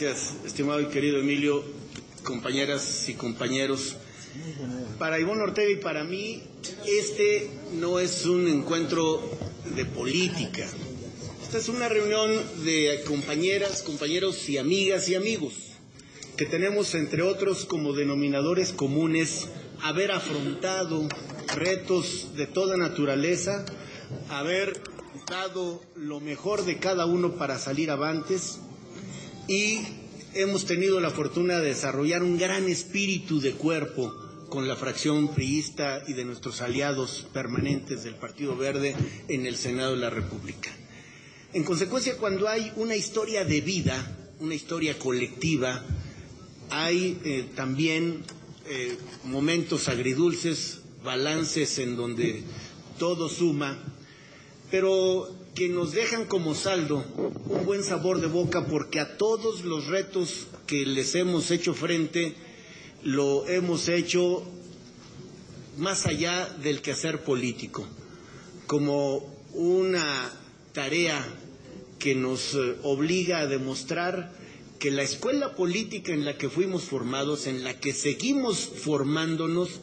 Gracias, estimado y querido Emilio, compañeras y compañeros. Para Ivonne Ortega y para mí, este no es un encuentro de política. Esta es una reunión de compañeras, compañeros y amigas y amigos que tenemos, entre otros, como denominadores comunes haber afrontado retos de toda naturaleza, haber dado lo mejor de cada uno para salir avantes, y hemos tenido la fortuna de desarrollar un gran espíritu de cuerpo con la fracción priista y de nuestros aliados permanentes del Partido Verde en el Senado de la República. En consecuencia, cuando hay una historia de vida, una historia colectiva, hay también momentos agridulces, balances en donde todo suma, pero que nos dejan como saldo un buen sabor de boca, porque a todos los retos que les hemos hecho frente, lo hemos hecho más allá del quehacer político, como una tarea que nos obliga a demostrar que la escuela política en la que fuimos formados, en la que seguimos formándonos,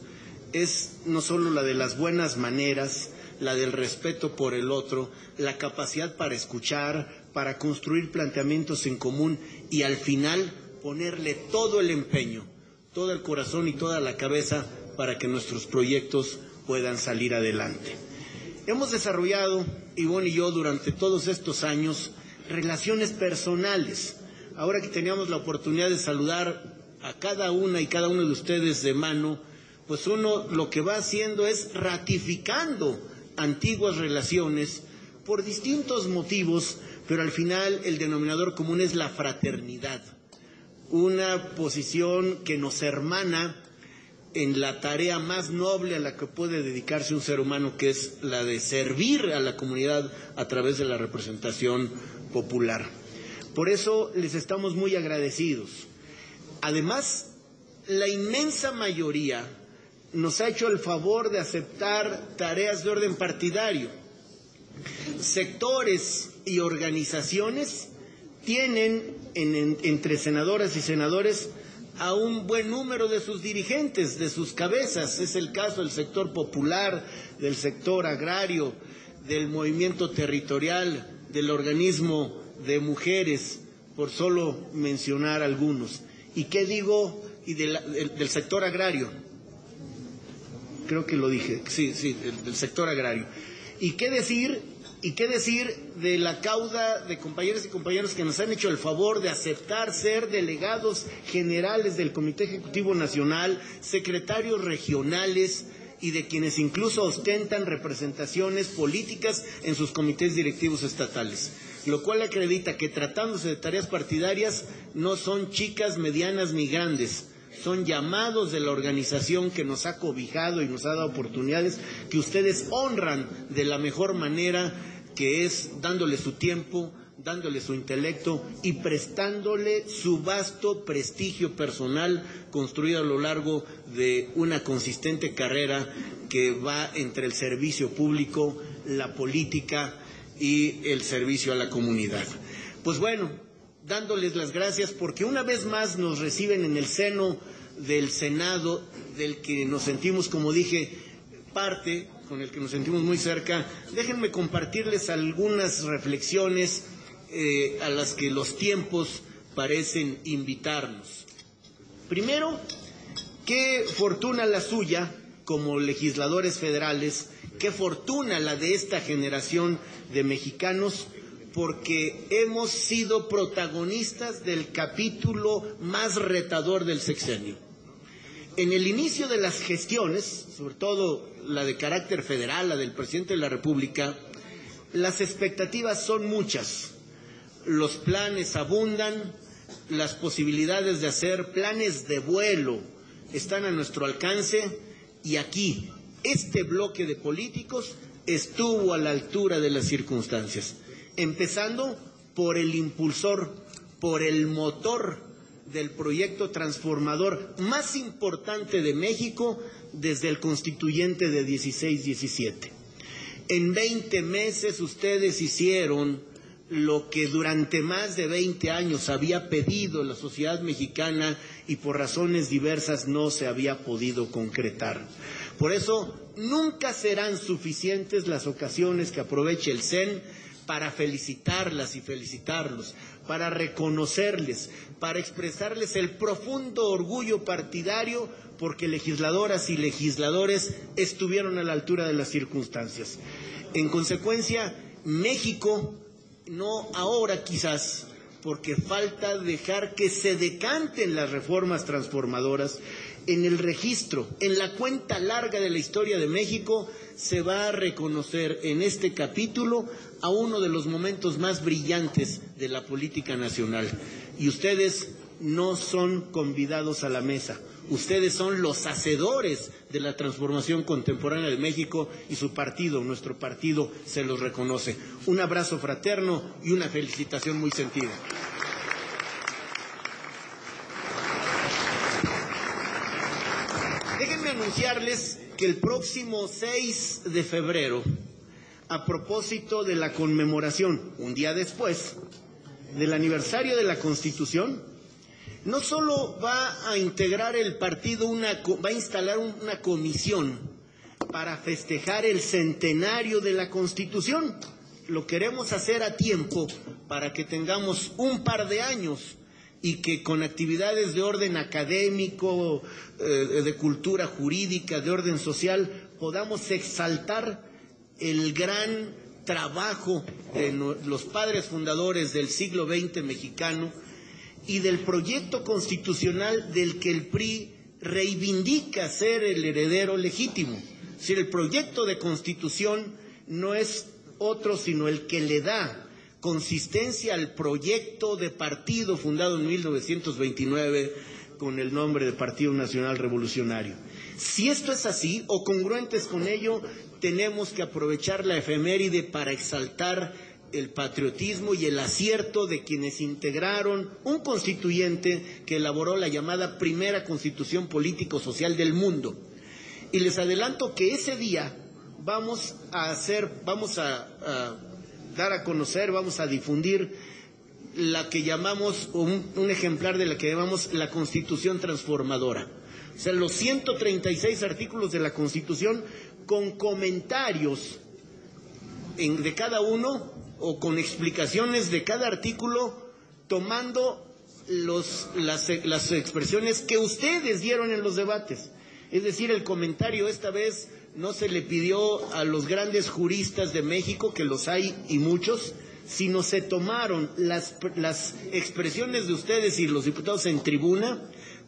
es no solo la de las buenas maneras, la del respeto por el otro, la capacidad para escuchar, para construir planteamientos en común y al final ponerle todo el empeño, todo el corazón y toda la cabeza para que nuestros proyectos puedan salir adelante. Hemos desarrollado, Ivonne y yo, durante todos estos años, relaciones personales. Ahora que teníamos la oportunidad de saludar a cada una y cada uno de ustedes de mano, pues uno lo que va haciendo es ratificando antiguas relaciones por distintos motivos, pero al final el denominador común es la fraternidad, una posición que nos hermana en la tarea más noble a la que puede dedicarse un ser humano, que es la de servir a la comunidad a través de la representación popular. Por eso les estamos muy agradecidos. Además, la inmensa mayoría nos ha hecho el favor de aceptar tareas de orden partidario. Sectores y organizaciones tienen entre senadoras y senadores a un buen número de sus dirigentes, de sus cabezas. Es el caso del sector popular, del sector agrario, del movimiento territorial, del organismo de mujeres, por solo mencionar algunos. ¿Y qué digo? Y del sector agrario. Creo que lo dije, sí, del sector agrario. ¿Y qué decir de la cauda de compañeras y compañeros que nos han hecho el favor de aceptar ser delegados generales del Comité Ejecutivo Nacional, secretarios regionales y de quienes incluso ostentan representaciones políticas en sus comités directivos estatales? Lo cual acredita que, tratándose de tareas partidarias, no son chicas, medianas ni grandes. Son llamados de la organización que nos ha cobijado y nos ha dado oportunidades que ustedes honran de la mejor manera, que es dándole su tiempo, dándole su intelecto y prestándole su vasto prestigio personal construido a lo largo de una consistente carrera que va entre el servicio público, la política y el servicio a la comunidad. Pues bueno, dándoles las gracias porque una vez más nos reciben en el seno del Senado, del que nos sentimos, como dije, parte, con el que nos sentimos muy cerca. Déjenme compartirles algunas reflexiones a las que los tiempos parecen invitarnos. Primero, qué fortuna la suya como legisladores federales, qué fortuna la de esta generación de mexicanos, porque hemos sido protagonistas del capítulo más retador del sexenio. En el inicio de las gestiones, sobre todo la de carácter federal, la del presidente de la República, las expectativas son muchas, los planes abundan, las posibilidades de hacer planes de vuelo están a nuestro alcance, y aquí, este bloque de políticos estuvo a la altura de las circunstancias, empezando por el impulsor, por el motor del proyecto transformador más importante de México desde el constituyente de 16-17. En 20 meses ustedes hicieron lo que durante más de 20 años había pedido la sociedad mexicana y por razones diversas no se había podido concretar. Por eso, nunca serán suficientes las ocasiones que aproveche el CEN para felicitarlas y felicitarlos, para reconocerles, para expresarles el profundo orgullo partidario porque legisladoras y legisladores estuvieron a la altura de las circunstancias. En consecuencia, México, no ahora quizás, porque falta dejar que se decanten las reformas transformadoras, en el registro, en la cuenta larga de la historia de México, se va a reconocer en este capítulo a uno de los momentos más brillantes de la política nacional. Y ustedes no son convidados a la mesa. Ustedes son los hacedores de la transformación contemporánea de México y su partido, nuestro partido, se los reconoce. Un abrazo fraterno y una felicitación muy sentida. Déjenme anunciarles que el próximo 6 de febrero, a propósito de la conmemoración, un día después, del aniversario de la Constitución, no solo va a integrar el partido, va a instalar una comisión para festejar el centenario de la Constitución. Lo queremos hacer a tiempo para que tengamos un par de años y que con actividades de orden académico, de cultura jurídica, de orden social, podamos exaltar el gran trabajo de los padres fundadores del siglo XX mexicano y del proyecto constitucional del que el PRI reivindica ser el heredero legítimo. Es decir, el proyecto de constitución no es otro sino el que le da consistencia al proyecto de partido fundado en 1929 con el nombre de Partido Nacional Revolucionario. Si esto es así, o congruentes con ello, tenemos que aprovechar la efeméride para exaltar el patriotismo y el acierto de quienes integraron un constituyente que elaboró la llamada primera constitución político-social del mundo. Y les adelanto que ese día vamos a dar a conocer, vamos a difundir la que llamamos, un ejemplar de la que llamamos la Constitución Transformadora. O sea, los 136 artículos de la Constitución con comentarios de cada uno o con explicaciones de cada artículo, tomando las expresiones que ustedes dieron en los debates. Es decir, el comentario esta vez no se le pidió a los grandes juristas de México, que los hay y muchos, sino se tomaron las expresiones de ustedes y los diputados en tribuna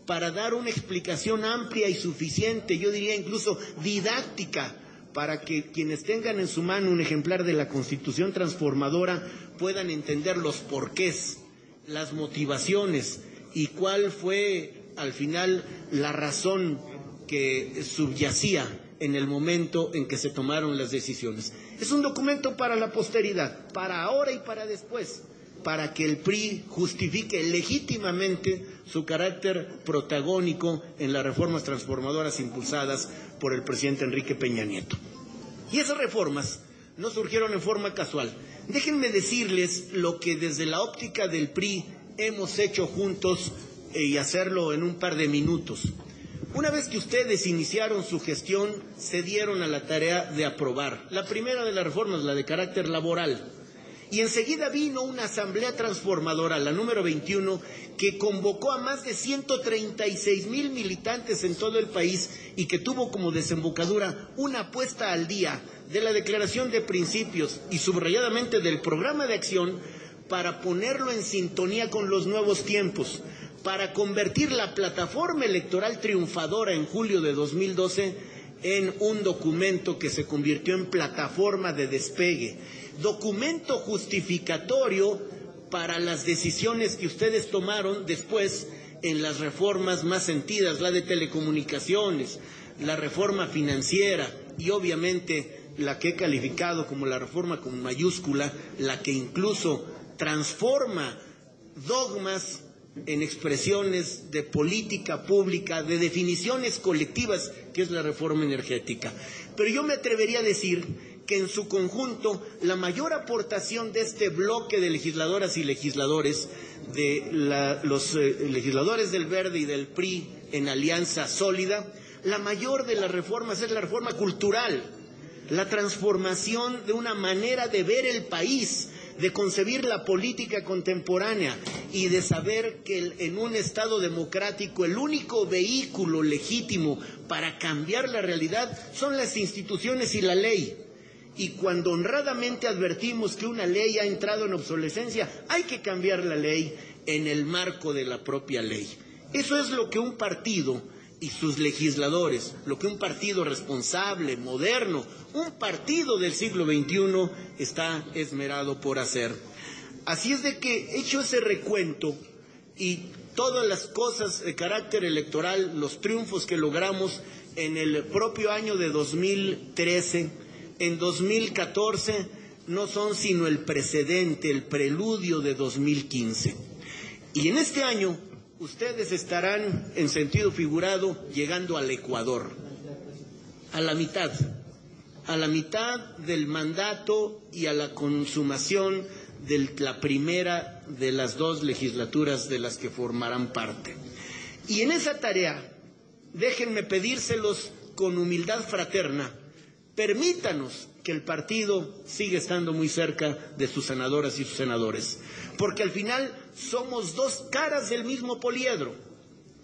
para dar una explicación amplia y suficiente, yo diría incluso didáctica, para que quienes tengan en su mano un ejemplar de la Constitución Transformadora puedan entender los porqués, las motivaciones y cuál fue al final la razón que subyacía en el momento en que se tomaron las decisiones. Es un documento para la posteridad, para ahora y para después, para que el PRI justifique legítimamente su carácter protagónico en las reformas transformadoras impulsadas por el presidente Enrique Peña Nieto. Y esas reformas no surgieron en forma casual. Déjenme decirles lo que desde la óptica del PRI hemos hecho juntos y hacerlo en un par de minutos. Una vez que ustedes iniciaron su gestión, se dieron a la tarea de aprobar la primera de las reformas, la de carácter laboral. Y enseguida vino una asamblea transformadora, la número 21, que convocó a más de 136,000 militantes en todo el país y que tuvo como desembocadura una puesta al día de la declaración de principios y subrayadamente del programa de acción para ponerlo en sintonía con los nuevos tiempos, para convertir la plataforma electoral triunfadora en julio de 2012 en un documento que se convirtió en plataforma de despegue, documento justificatorio para las decisiones que ustedes tomaron después en las reformas más sentidas, la de telecomunicaciones, la reforma financiera y obviamente la que he calificado como la reforma con mayúscula, la que incluso transforma dogmas en expresiones de política pública, de definiciones colectivas, que es la reforma energética. Pero yo me atrevería a decir que en su conjunto la mayor aportación de este bloque de legisladoras y legisladores, los legisladores del Verde y del PRI en alianza sólida, la mayor de las reformas es la reforma cultural, la transformación de una manera de ver el país, de concebir la política contemporánea y de saber que en un Estado democrático el único vehículo legítimo para cambiar la realidad son las instituciones y la ley. Y cuando honradamente advertimos que una ley ha entrado en obsolescencia, hay que cambiar la ley en el marco de la propia ley. Eso es lo que un partido y sus legisladores, lo que un partido responsable, moderno, un partido del siglo XXI está esmerado por hacer. Así es de que, hecho ese recuento y todas las cosas de carácter electoral, los triunfos que logramos en el propio año de 2013, en 2014, no son sino el precedente, el preludio de 2015. Y en este año ustedes estarán, en sentido figurado, llegando al Ecuador, a la mitad del mandato y a la consumación de la primera de las dos legislaturas de las que formarán parte. Y en esa tarea, déjenme pedírselos con humildad fraterna, permítanos que el partido siga estando muy cerca de sus senadoras y sus senadores, porque al final somos dos caras del mismo poliedro,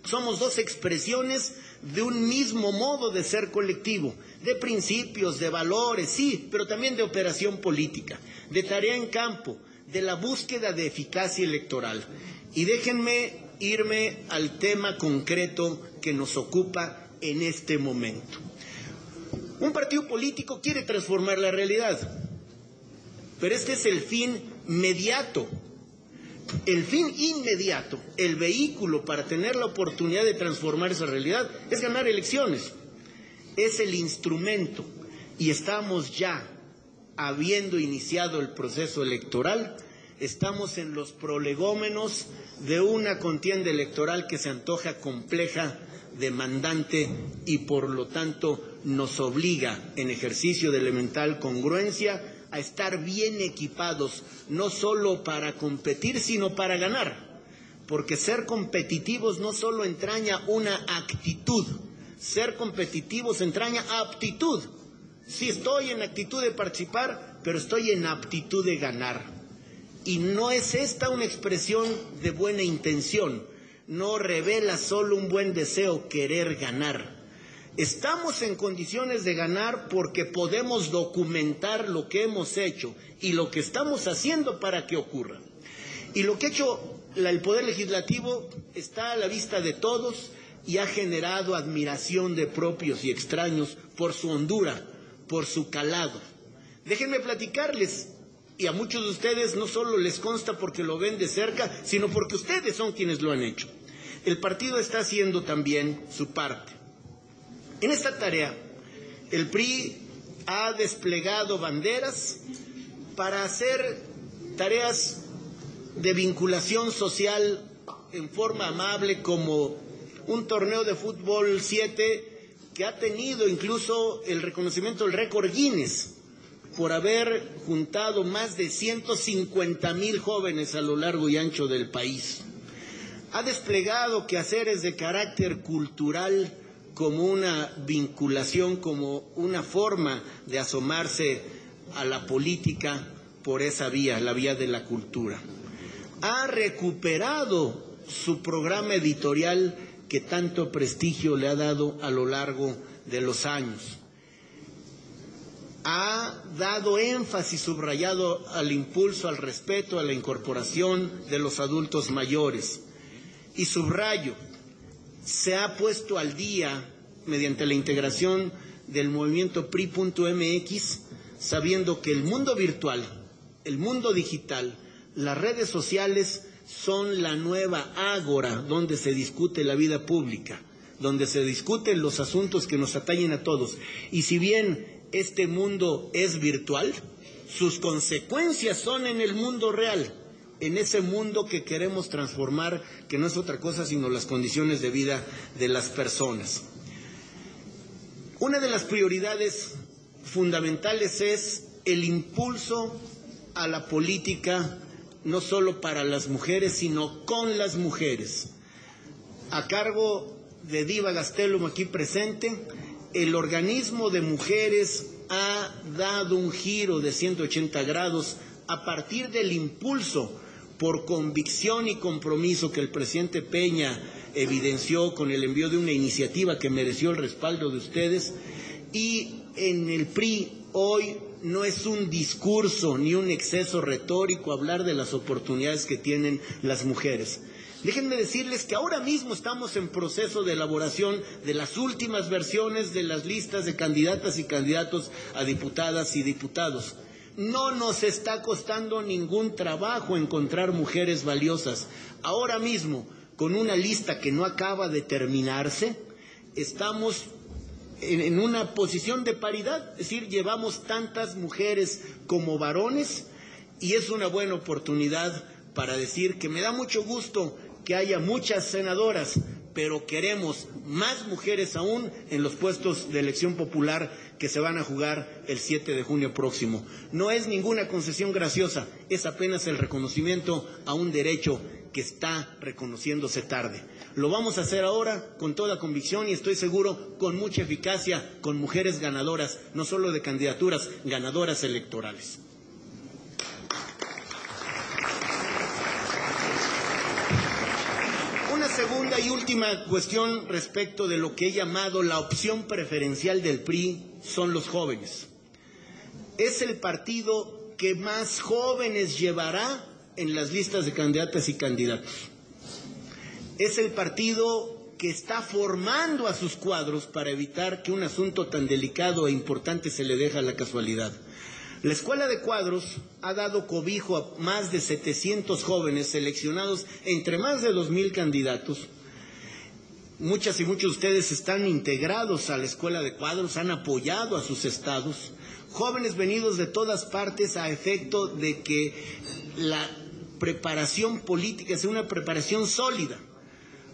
somos dos expresiones de un mismo modo de ser colectivo, de principios, de valores, sí, pero también de operación política, de tarea en campo, de la búsqueda de eficacia electoral. Y déjenme irme al tema concreto que nos ocupa en este momento. Un partido político quiere transformar la realidad, pero este es el fin mediato. El fin inmediato, el vehículo para tener la oportunidad de transformar esa realidad es ganar elecciones. Es el instrumento y estamos ya, habiendo iniciado el proceso electoral, estamos en los prolegómenos de una contienda electoral que se antoja compleja, demandante y por lo tanto nos obliga, en ejercicio de elemental congruencia, a estar bien equipados, no solo para competir, sino para ganar. Porque ser competitivos no solo entraña una actitud, ser competitivos entraña aptitud. Sí, estoy en actitud de participar, pero estoy en aptitud de ganar. Y no es esta una expresión de buena intención, no revela solo un buen deseo, querer ganar. Estamos en condiciones de ganar porque podemos documentar lo que hemos hecho y lo que estamos haciendo para que ocurra. Y lo que ha hecho el Poder Legislativo está a la vista de todos y ha generado admiración de propios y extraños por su hondura, por su calado. Déjenme platicarles, y a muchos de ustedes no solo les consta porque lo ven de cerca, sino porque ustedes son quienes lo han hecho. El partido está haciendo también su parte. En esta tarea, el PRI ha desplegado banderas para hacer tareas de vinculación social en forma amable, como un torneo de fútbol 7 que ha tenido incluso el reconocimiento del récord Guinness por haber juntado más de 150,000 jóvenes a lo largo y ancho del país. Ha desplegado quehaceres de carácter cultural como una vinculación, como una forma de asomarse a la política por esa vía, la vía de la cultura. Ha recuperado su programa editorial que tanto prestigio le ha dado a lo largo de los años. Ha dado énfasis subrayado al impulso, al respeto, a la incorporación de los adultos mayores. Y subrayo, se ha puesto al día mediante la integración del movimiento PRI.mx, sabiendo que el mundo virtual, el mundo digital, las redes sociales son la nueva ágora donde se discute la vida pública, donde se discuten los asuntos que nos atañen a todos. Y si bien este mundo es virtual, sus consecuencias son en el mundo real, en ese mundo que queremos transformar, que no es otra cosa sino las condiciones de vida de las personas. Una de las prioridades fundamentales es el impulso a la política, no solo para las mujeres, sino con las mujeres. A cargo de Diva Gastelum aquí presente, el organismo de mujeres ha dado un giro de 180 grados a partir del impulso por convicción y compromiso que el presidente Peña evidenció con el envío de una iniciativa que mereció el respaldo de ustedes. Y en el PRI hoy no es un discurso ni un exceso retórico hablar de las oportunidades que tienen las mujeres. Déjenme decirles que ahora mismo estamos en proceso de elaboración de las últimas versiones de las listas de candidatas y candidatos a diputadas y diputados. No nos está costando ningún trabajo encontrar mujeres valiosas. Ahora mismo, con una lista que no acaba de terminarse, estamos en una posición de paridad, es decir, llevamos tantas mujeres como varones, y es una buena oportunidad para decir que me da mucho gusto que haya muchas senadoras, pero queremos más mujeres aún en los puestos de elección popular que se van a jugar el 7 de junio próximo. No es ninguna concesión graciosa, es apenas el reconocimiento a un derecho que está reconociéndose tarde. Lo vamos a hacer ahora con toda convicción y estoy seguro con mucha eficacia, con mujeres ganadoras, no solo de candidaturas, ganadoras electorales. Una segunda y última cuestión respecto de lo que he llamado la opción preferencial del PRI son los jóvenes. Es el partido que más jóvenes llevará en las listas de candidatas y candidatos. Es el partido que está formando a sus cuadros para evitar que un asunto tan delicado e importante se le deje a la casualidad. La Escuela de Cuadros ha dado cobijo a más de 700 jóvenes seleccionados entre más de 2,000 candidatos. Muchas y muchos de ustedes están integrados a la Escuela de Cuadros, han apoyado a sus estados. Jóvenes venidos de todas partes a efecto de que la preparación política sea una preparación sólida.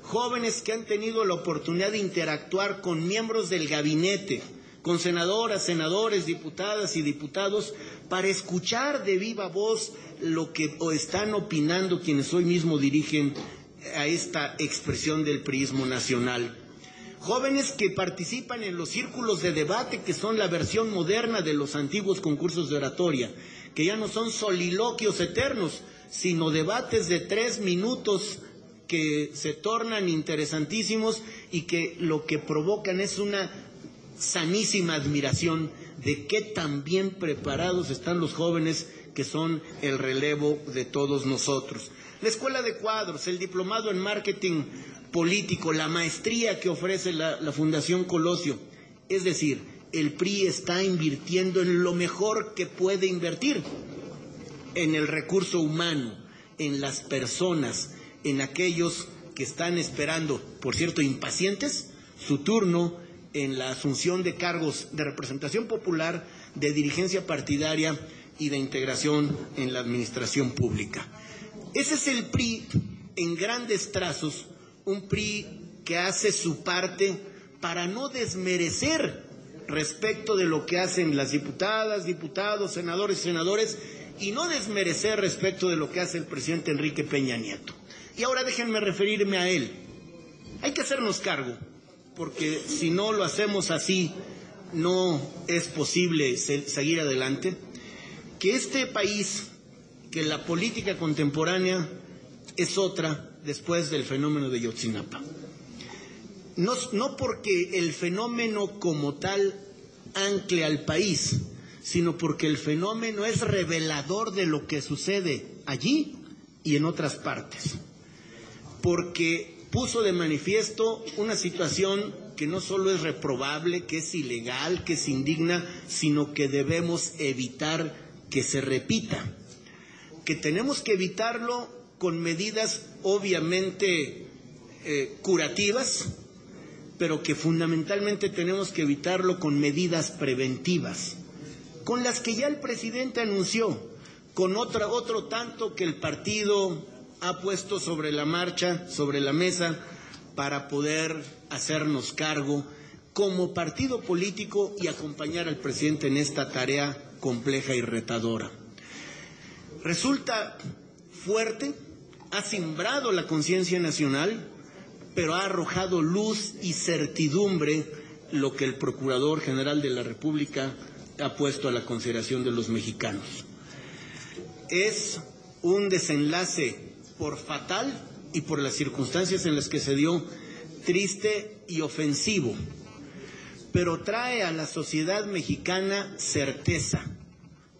Jóvenes que han tenido la oportunidad de interactuar con miembros del gabinete, con senadoras, senadores, diputadas y diputados, para escuchar de viva voz lo que están opinando quienes hoy mismo dirigen a esta expresión del priismo nacional. Jóvenes que participan en los círculos de debate, que son la versión moderna de los antiguos concursos de oratoria, que ya no son soliloquios eternos, sino debates de 3 minutos que se tornan interesantísimos y que lo que provocan es una sanísima admiración de qué tan bien preparados están los jóvenes que son el relevo de todos nosotros. La Escuela de Cuadros, el diplomado en marketing político, la maestría que ofrece la Fundación Colosio. Es decir, el PRI está invirtiendo en lo mejor que puede invertir, en el recurso humano, en las personas, en aquellos que están esperando, por cierto, impacientes, su turno en la asunción de cargos de representación popular, de dirigencia partidaria y de integración en la administración pública. Ese es el PRI en grandes trazos, un PRI que hace su parte para no desmerecer respecto de lo que hacen las diputadas, diputados, senadores, y no desmerecer respecto de lo que hace el presidente Enrique Peña Nieto. Y ahora déjenme referirme a él. Hay que hacernos cargo, porque si no lo hacemos así, no es posible seguir adelante, que este país, que la política contemporánea es otra después del fenómeno de Ayotzinapa. No porque el fenómeno como tal ancle al país, sino porque el fenómeno es revelador de lo que sucede allí y en otras partes. Porque puso de manifiesto una situación que no solo es reprobable, que es ilegal, que es indigna, sino que debemos evitar que se repita. Que tenemos que evitarlo con medidas obviamente curativas, pero que fundamentalmente tenemos que evitarlo con medidas preventivas, con las que ya el presidente anunció, con otro tanto que el partido ha puesto sobre la marcha, sobre la mesa, para poder hacernos cargo como partido político y acompañar al presidente en esta tarea compleja y retadora. Resulta fuerte, ha simbrado la conciencia nacional, pero ha arrojado luz y certidumbre lo que el Procurador General de la República ha puesto a la consideración de los mexicanos. Es un desenlace por fatal y por las circunstancias en las que se dio triste y ofensivo, pero trae a la sociedad mexicana certeza,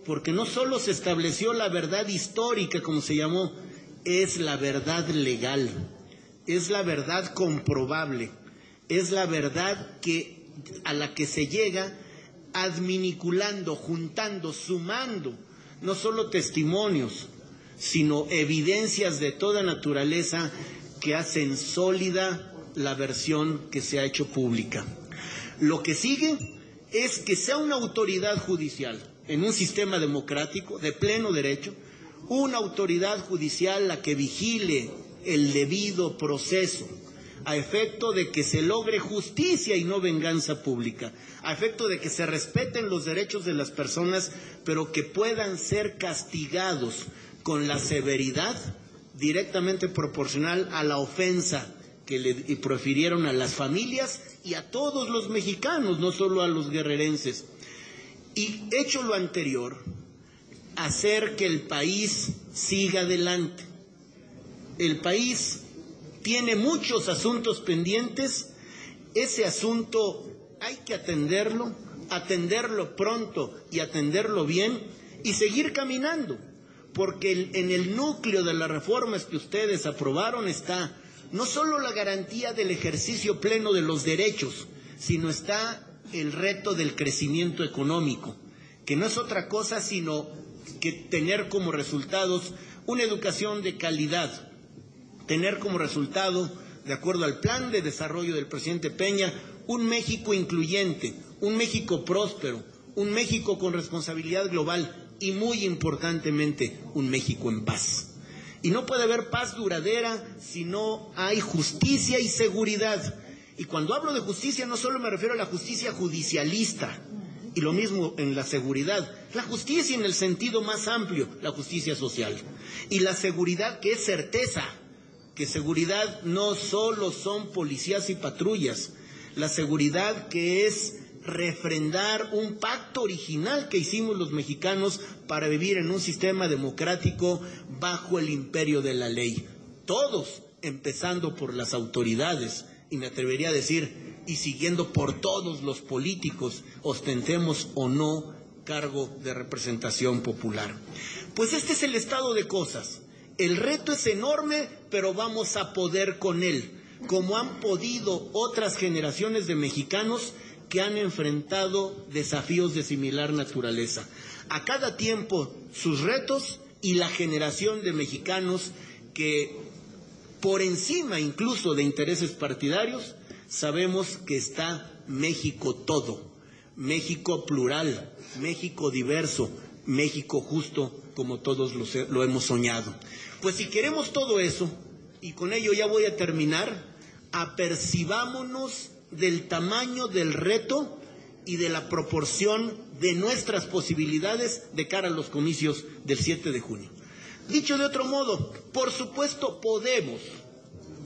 porque no solo se estableció la verdad histórica, como se llamó, es la verdad legal, es la verdad comprobable, es la verdad a la que se llega adminiculando, juntando, sumando, no solo testimonios, sino evidencias de toda naturaleza que hacen sólida la versión que se ha hecho pública. Lo que sigue es que sea una autoridad judicial en un sistema democrático de pleno derecho, una autoridad judicial la que vigile el debido proceso, a efecto de que se logre justicia y no venganza pública, a efecto de que se respeten los derechos de las personas, pero que puedan ser castigados con la severidad directamente proporcional a la ofensa que le profirieron a las familias y a todos los mexicanos, no solo a los guerrerenses. Y hecho lo anterior, hacer que el país siga adelante. El país tiene muchos asuntos pendientes, ese asunto hay que atenderlo pronto y atenderlo bien y seguir caminando, porque en el núcleo de las reformas que ustedes aprobaron está no solo la garantía del ejercicio pleno de los derechos, sino está el reto del crecimiento económico, que no es otra cosa sino que tener como resultados una educación de calidad, tener como resultado, de acuerdo al plan de desarrollo del presidente Peña, un México incluyente, un México próspero, un México con responsabilidad global y, muy importantemente, un México en paz. Y no puede haber paz duradera si no hay justicia y seguridad. Y cuando hablo de justicia no solo me refiero a la justicia judicialista, y lo mismo en la seguridad, la justicia en el sentido más amplio, la justicia social, y la seguridad que es certeza, que seguridad no solo son policías y patrullas, la seguridad que es refrendar un pacto original que hicimos los mexicanos para vivir en un sistema democrático bajo el imperio de la ley. Todos, empezando por las autoridades, y me atrevería a decir, y siguiendo por todos los políticos, ostentemos o no cargo de representación popular. Pues este es el estado de cosas. El reto es enorme, pero vamos a poder con él, como han podido otras generaciones de mexicanos que han enfrentado desafíos de similar naturaleza. A cada tiempo sus retos y la generación de mexicanos que, por encima incluso de intereses partidarios, sabemos que está México todo, México plural, México diverso, México justo, como todos lo hemos soñado. Pues si queremos todo eso, y con ello ya voy a terminar, apercibámonos del tamaño del reto y de la proporción de nuestras posibilidades de cara a los comicios del 7 de junio. Dicho de otro modo, por supuesto podemos,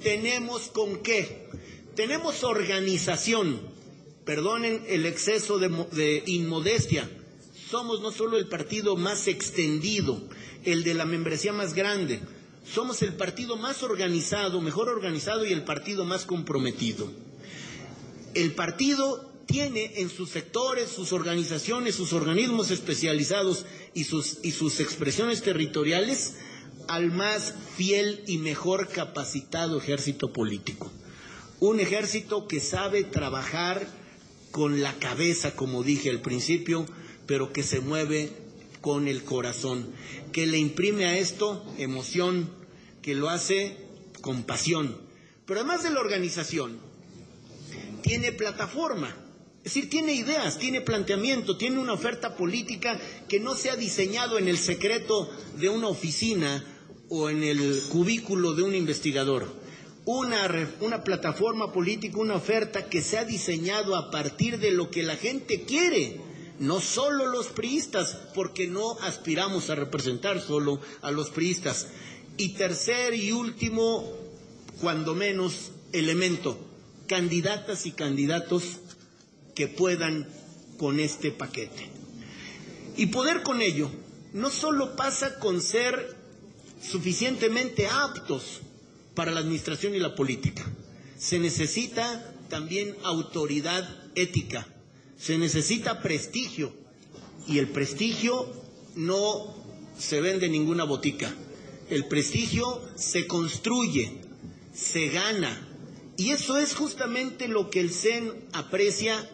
tenemos con qué, tenemos organización, perdonen el exceso de inmodestia, somos no solo el partido más extendido, el de la membresía más grande, somos el partido más organizado, mejor organizado y el partido más comprometido. El partido tiene en sus sectores, sus organizaciones, sus organismos especializados y sus expresiones territoriales al más fiel y mejor capacitado ejército político. Un ejército que sabe trabajar con la cabeza, como dije al principio, pero que se mueve con el corazón, que le imprime a esto emoción, que lo hace con pasión. Pero además de la organización, tiene plataforma, es decir, tiene ideas, tiene planteamiento, tiene una oferta política que no se ha diseñado en el secreto de una oficina o en el cubículo de un investigador. una plataforma política, una oferta que se ha diseñado a partir de lo que la gente quiere, no solo los priistas, porque no aspiramos a representar solo a los priistas. Y tercer y último, cuando menos, elemento, candidatas y candidatos que puedan con este paquete. Y poder con ello no solo pasa con ser suficientemente aptos para la administración y la política, se necesita también autoridad ética, se necesita prestigio, y el prestigio no se vende en ninguna botica, el prestigio se construye, se gana, y eso es justamente lo que el CEN aprecia,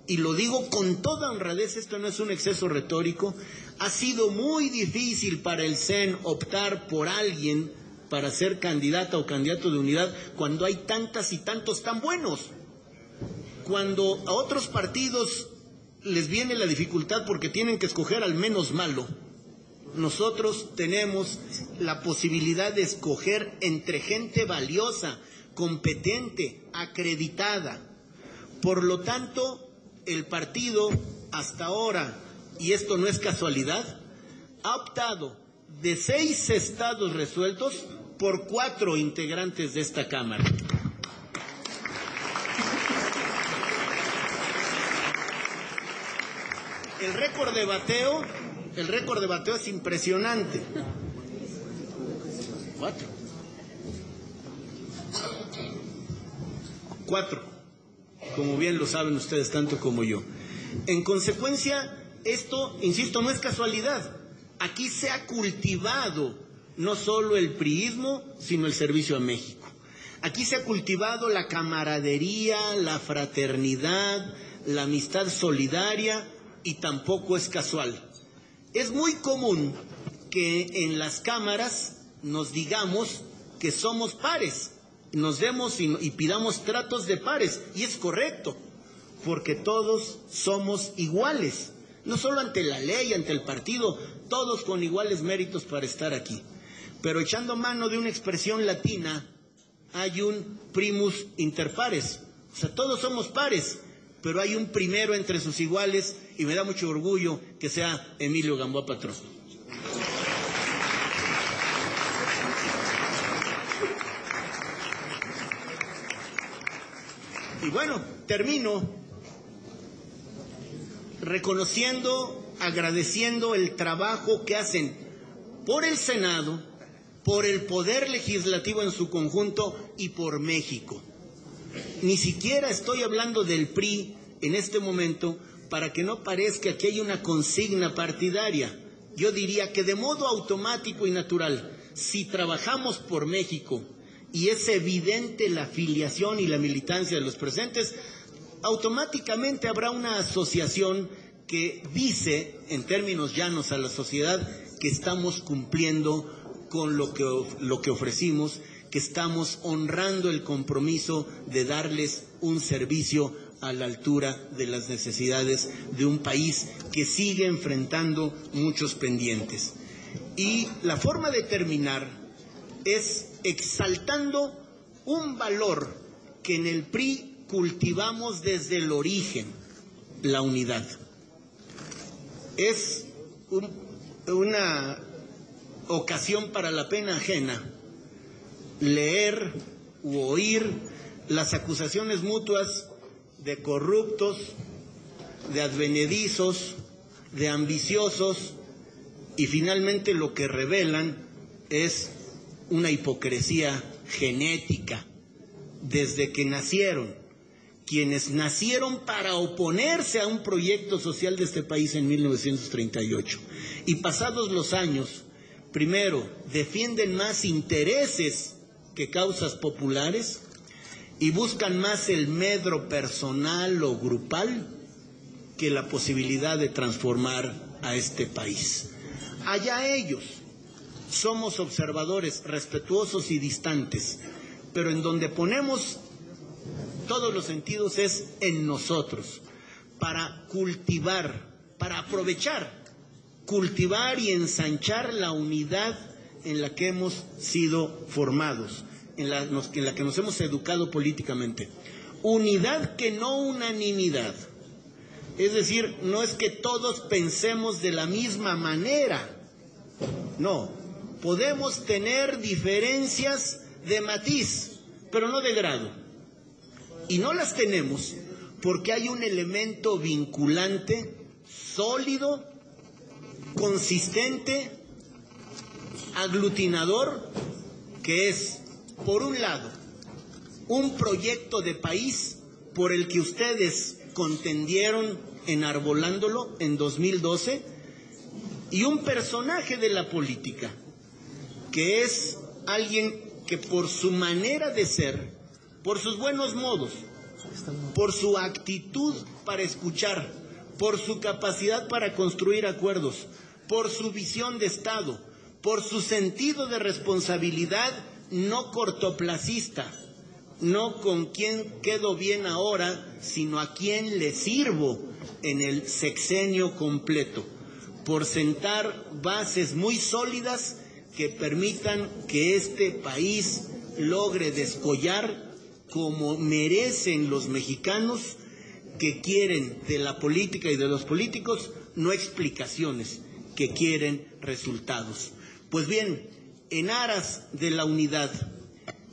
y lo digo con toda honradez, esto no es un exceso retórico. Ha sido muy difícil para el CEN optar por alguien para ser candidata o candidato de unidad cuando hay tantas y tantos tan buenos. Cuando a otros partidos les viene la dificultad porque tienen que escoger al menos malo, nosotros tenemos la posibilidad de escoger entre gente valiosa, competente, acreditada. Por lo tanto, el partido hasta ahora, y esto no es casualidad, ha optado de 6 estados resueltos por 4 integrantes de esta Cámara. El récord de bateo es impresionante. 4, como bien lo saben ustedes tanto como yo. En consecuencia, esto, insisto, no es casualidad. Aquí se ha cultivado no solo el priismo, sino el servicio a México. Aquí se ha cultivado la camaradería, la fraternidad, la amistad solidaria, y tampoco es casual. Es muy común que en las cámaras nos digamos que somos pares, nos demos y pidamos tratos de pares, y es correcto, porque todos somos iguales, no solo ante la ley, ante el partido, todos con iguales méritos para estar aquí. Pero echando mano de una expresión latina, hay un primus inter pares, o sea, todos somos pares, pero hay un primero entre sus iguales, y me da mucho orgullo que sea Emilio Gamboa Patrón. Y bueno, termino reconociendo, agradeciendo el trabajo que hacen por el Senado, por el Poder Legislativo en su conjunto y por México. Ni siquiera estoy hablando del PRI en este momento para que no parezca que hay una consigna partidaria. Yo diría que de modo automático y natural, si trabajamos por México y es evidente la afiliación y la militancia de los presentes, automáticamente habrá una asociación que dice, en términos llanos a la sociedad, que estamos cumpliendo con lo que ofrecimos, que estamos honrando el compromiso de darles un servicio a la altura de las necesidades de un país que sigue enfrentando muchos pendientes. Y la forma de terminar es exaltando un valor que en el PRI cultivamos desde el origen, la unidad. Es una ocasión para la pena ajena leer u oír las acusaciones mutuas de corruptos, de advenedizos, de ambiciosos, y finalmente lo que revelan es una hipocresía genética. Desde que nacieron, quienes nacieron para oponerse a un proyecto social de este país en 1938, y pasados los años, primero, defienden más intereses que causas populares, y buscan más el medro personal o grupal que la posibilidad de transformar a este país. Allá ellos, somos observadores respetuosos y distantes, pero en donde ponemos todos los sentidos es en nosotros, para cultivar, para aprovechar, cultivar y ensanchar la unidad en la que hemos sido formados. en la que nos hemos educado políticamente. Unidad que no unanimidad. Es decir, no es que todos pensemos de la misma manera. No, podemos tener diferencias de matiz, pero no de grado. Y no las tenemos porque hay un elemento vinculante, sólido, consistente, aglutinador, que es, por un lado, un proyecto de país por el que ustedes contendieron enarbolándolo en 2012, y un personaje de la política, que es alguien que por su manera de ser, por sus buenos modos, por su actitud para escuchar, por su capacidad para construir acuerdos, por su visión de Estado, por su sentido de responsabilidad no cortoplacista, no con quién quedo bien ahora, sino a quién le sirvo en el sexenio completo, por sentar bases muy sólidas que permitan que este país logre descollar como merecen los mexicanos, que quieren de la política y de los políticos no explicaciones, que quieren resultados. Pues bien, en aras de la unidad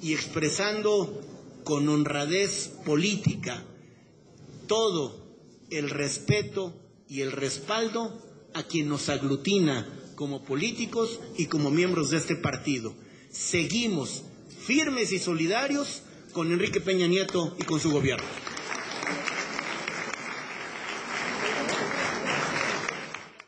y expresando con honradez política todo el respeto y el respaldo a quien nos aglutina como políticos y como miembros de este partido, seguimos firmes y solidarios con Enrique Peña Nieto y con su gobierno.